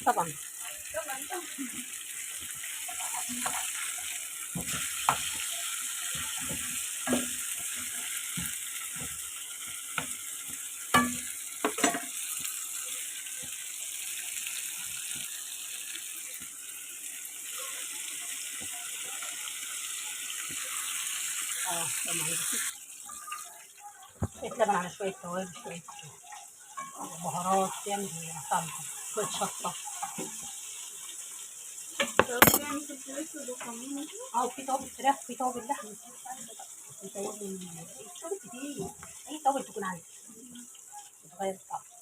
طبعا. طبعا شوية لبن على شوية توابل، شوية بهارات يعني طعم، شوية شطة. يعني في الفراخ وكمون. في توابل فراخ، في توابل لحم، في توابل كتير، أي توابل تكون عندك بتغير الطعم.